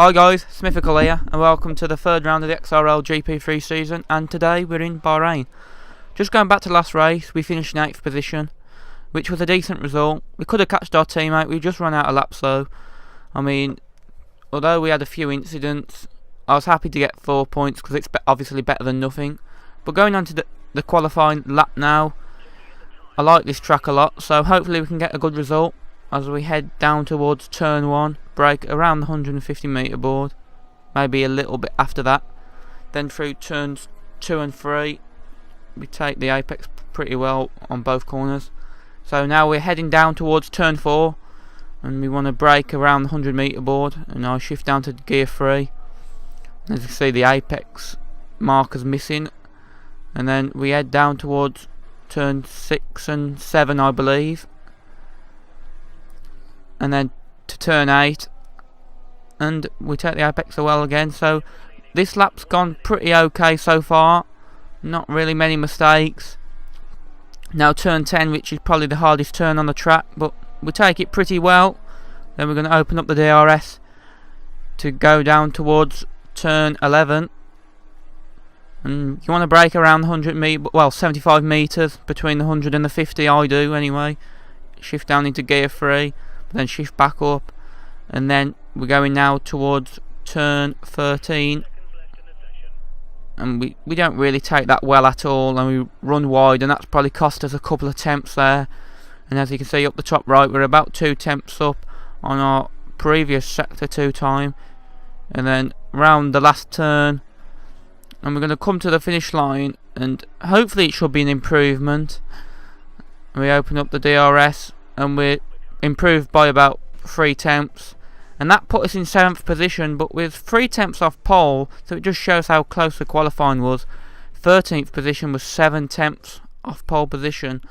Hi guys, Smithical here, and welcome to the third round of the XRL GP3 season, and today we're in Bahrain. Just going back to last race, we finished in 8th position, which was a decent result. We could have catched our teammate, we just ran out of laps though. I mean, although we had a few incidents, I was happy to get 4 points because it's obviously better than nothing. But going on to the qualifying lap now, I like this track a lot, so hopefully we can get a good result as we head down towards turn 1, brake around the 150 metre board, maybe a little bit after that. Then through turns 2 and 3, we take the apex pretty well on both corners. So now we're heading down towards turn 4, and we want to brake around the 100 metre board, and I'll shift down to gear 3. As you see, the apex marker's missing, and then we head down towards turn 6 and 7, I believe, and then to turn 8, and we take the apex well again. So this lap's gone pretty okay so far, not really many mistakes. Now turn 10, which is probably the hardest turn on the track, but we take it pretty well. Then we're going to open up the DRS to go down towards turn 11, and you want to brake around the 100 metre, well 75 metres between the 100 and the 50, I do anyway. Shift down into gear 3, then shift back up, and then we're going now towards turn 13, and we don't really take that well at all, and we run wide, and that's probably cost us a couple of tenths there. And as you can see up the top right, we're about 2 tenths up on our previous sector 2 time. And then round the last turn, and we're going to come to the finish line, and hopefully it should be an improvement. We open up the DRS, and we're improved by about 3 tenths, and that put us in 7th position, but with 3 tenths off pole, so it just shows how close the qualifying was. 13th position was 7 tenths off pole position,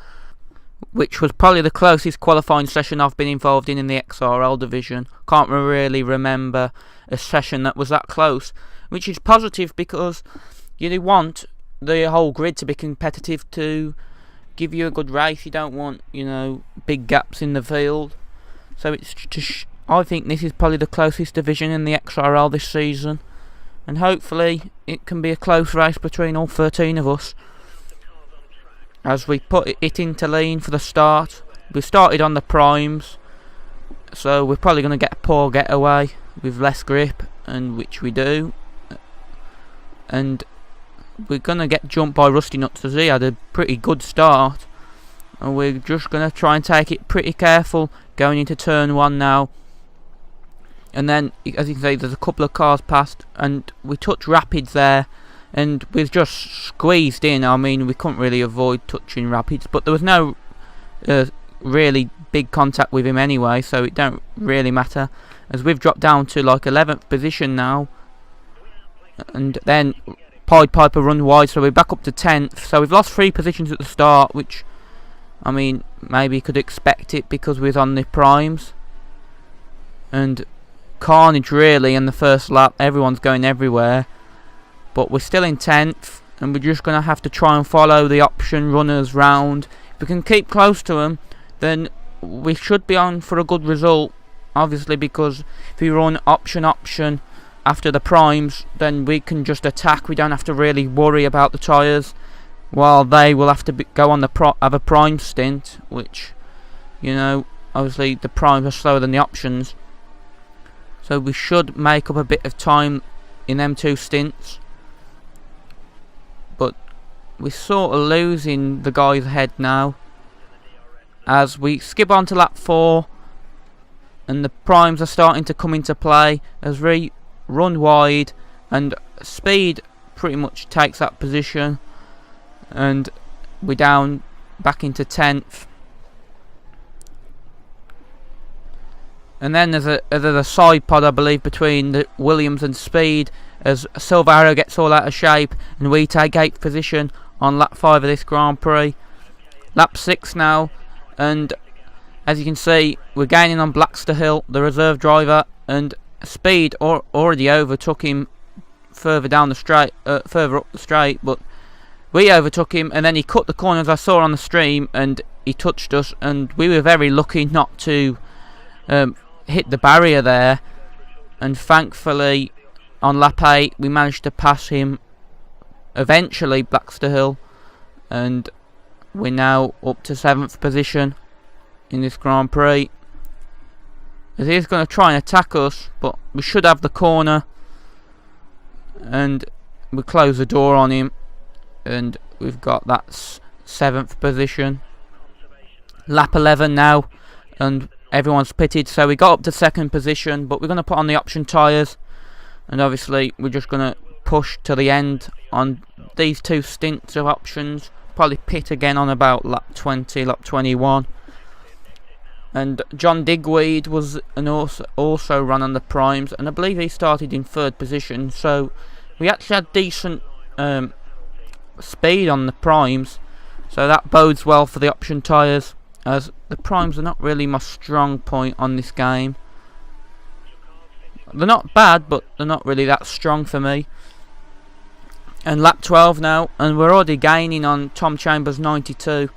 which was probably the closest qualifying session I've been involved in the XRL division. Can't really remember a session that was that close, which is positive because you want the whole grid to be competitive to give you a good race. You don't want, big gaps in the field. So it's I think this is probably the closest division in the XRL this season, and hopefully it can be a close race between all 13 of us. As we put it into lean for the start, we started on the primes, so we're probably going to get a poor getaway with less grip, and which we do, and we're going to get jumped by Rusty Nuts as he had a pretty good start, and we're just going to try and take it pretty careful going into turn 1 now. And then, as you can see, there's a couple of cars past, and we touch rapids there, and we've just squeezed in. I mean, we couldn't really avoid touching rapids, but there was no really big contact with him anyway, so it don't really matter, as we've dropped down to like 11th position now. And then Pied Piper run wide, so we're back up to 10th. So we've lost 3 positions at the start, which, I mean, maybe you could expect it because we was on the primes. And carnage really in the first lap, everyone's going everywhere. But we're still in 10th, and we're just going to have to try and follow the option runners round. If we can keep close to them, then we should be on for a good result. Obviously, because if we run option after the primes, then we can just attack. We don't have to really worry about the tyres, while they will have to go on the have a prime stint, which, obviously the primes are slower than the options. So we should make up a bit of time in them 2 stints. But we're sort of losing the guys ahead now, as we skip on to lap 4, and the primes are starting to come into play as we run wide, and speed pretty much takes that position, and we're down back into 10th. And then there's a side pod, I believe, between the Williams and Speed, as Silver Arrow gets all out of shape, and we take 8th position on lap 5 of this Grand Prix. Lap 6 now, and as you can see, we're gaining on Blackster Hill, the reserve driver, and Speed already overtook him further down the straight, further up the straight, but we overtook him, and then he cut the corner, as I saw on the stream, and he touched us, and we were very lucky not to hit the barrier there. and thankfully on lap 8 we managed to pass him eventually, Blackster Hill, and we're now up to 7th position in this Grand Prix. As he's going to try and attack us, but we should have the corner, and we close the door on him, and we've got that 7th position. Lap 11 now, and everyone's pitted, so we got up to 2nd position, but we're going to put on the option tyres, and obviously we're just going to push to the end on these 2 stints of options. Probably pit again on about lap 20, lap 21. And John Digweed was also run on the primes, and I believe he started in 3rd position, so we actually had decent speed on the primes, so that bodes well for the option tyres, as the primes are not really my strong point on this game. They're not bad, but they're not really that strong for me. And lap 12 now, and we're already gaining on Tom Chambers 92,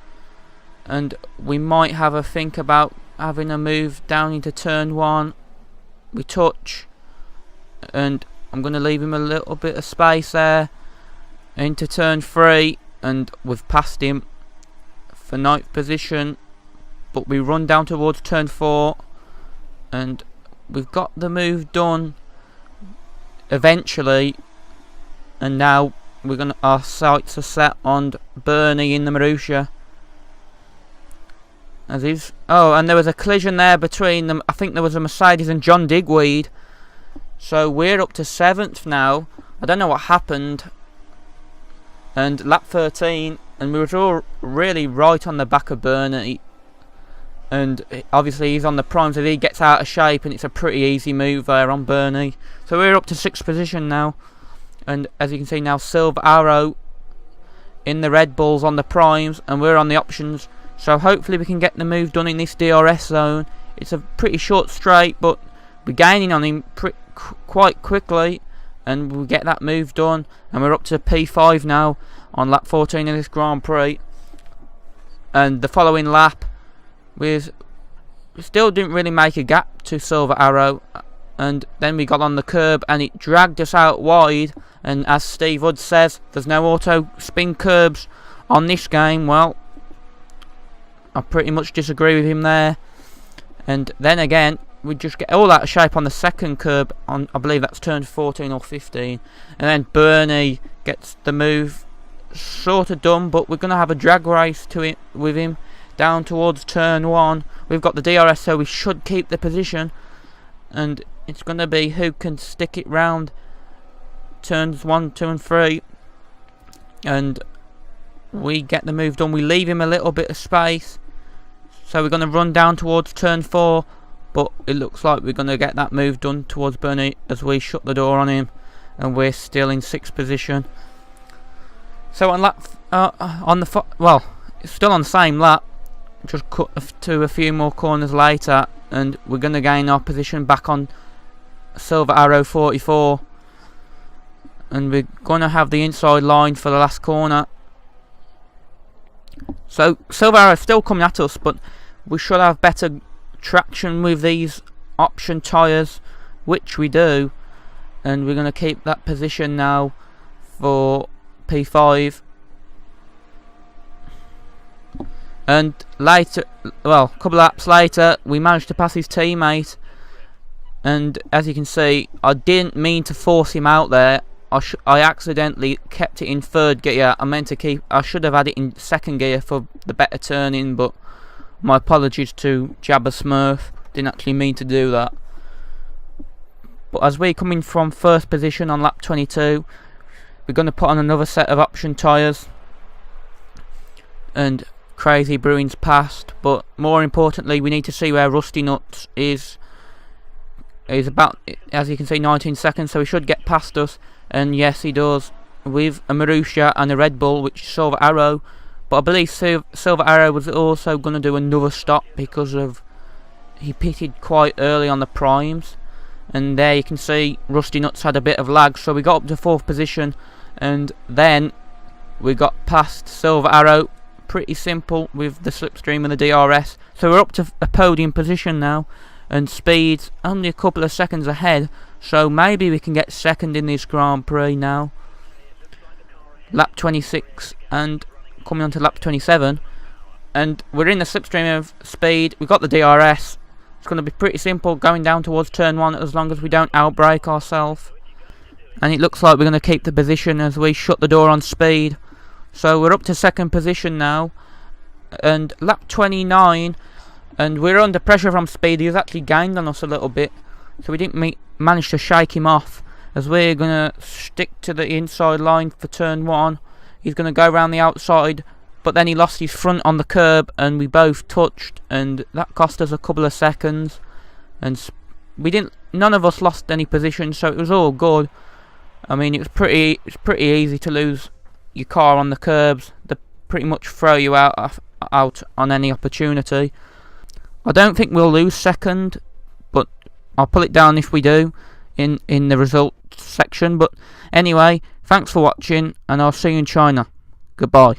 and we might have a think about having a move down into turn 1. We touch, and I'm going to leave him a little bit of space there into turn 3, and we've passed him for 9th position, but we run down towards turn 4, and we've got the move done eventually, and now our sights are set on Bernie in the Marussia. And there was a collision there between them. I think there was a Mercedes and John Digweed. So we're up to 7th now. I don't know what happened. And lap 13, and we were all really right on the back of Bernie. And obviously he's on the primes, so he gets out of shape, and it's a pretty easy move there on Bernie. So we're up to 6th position now. And as you can see now, Silver Arrow in the Red Bulls on the primes, and we're on the options. So hopefully we can get the move done in this DRS zone. It's a pretty short straight, but we're gaining on him quite quickly, and we'll get that move done. And we're up to P5 now on lap 14 of this Grand Prix. And the following lap, we still didn't really make a gap to Silver Arrow, and then we got on the curb and it dragged us out wide. And as Steve Hood says, there's no auto spin curbs on this game. Well, I pretty much disagree with him there. And then again, we just get all out of shape on the 2nd curb on, I believe that's turn 14 or 15, and then Bernie gets the move sort of done, but we're going to have a drag race to it with him down towards turn 1. We've got the DRS, so we should keep the position, and it's going to be who can stick it round turns 1, 2 and 3, and we get the move done. We leave him a little bit of space, so we're going to run down towards turn 4, but it looks like we're going to get that move done towards Bernie as we shut the door on him, and we're still in 6th position. So on lap it's still on the same lap, just cut to a few more corners later, and we're going to gain our position back on Silver Arrow 44, and we're going to have the inside line for the last corner. So Silver Arrow is still coming at us, but we should have better traction with these option tyres, which we do, and we're going to keep that position now for P5. And later, well, a couple of laps later, we managed to pass his teammate, and as you can see, I didn't mean to force him out there. I accidentally kept it in 3rd gear. I should have had it in 2nd gear for the better turning, but my apologies to Jabba Smurf. Didn't actually mean to do that. But as we're coming from 1st position on lap 22, we're going to put on another set of option tyres, and Crazy Brewing's passed, but more importantly, we need to see where Rusty Nuts is. He's about, as you can see, 19 seconds, so he should get past us. And yes, he does, with a Marussia and a Red Bull, which is Silver Arrow. But I believe Silver Arrow was also going to do another stop because of he pitted quite early on the primes. And there you can see Rusty Nuts had a bit of lag, so we got up to 4th position, and then we got past Silver Arrow. Pretty simple with the slipstream and the DRS. So we're up to a podium position now, and speed's only a couple of seconds ahead. so maybe we can get second in this Grand Prix now. Lap 26 and coming on to lap 27, and we're in the slipstream of speed. We've got the DRS. It's going to be pretty simple going down towards turn 1 as long as we don't outbrake ourselves. And it looks like we're going to keep the position as we shut the door on speed. So we're up to second position now, and lap 29, and we're under pressure from speed. He's actually gained on us a little bit, so we didn't manage to shake him off, as we're going to stick to the inside line for turn 1. He's going to go around the outside, but then he lost his front on the curb and we both touched, and that cost us a couple of seconds, and none of us lost any position, so it was all good. I mean, it's pretty easy to lose your car on the curbs. They pretty much throw you out on any opportunity. I don't think we'll lose second, but I'll pull it down if we do in the results section. But anyway, thanks for watching, and I'll see you in China. Goodbye.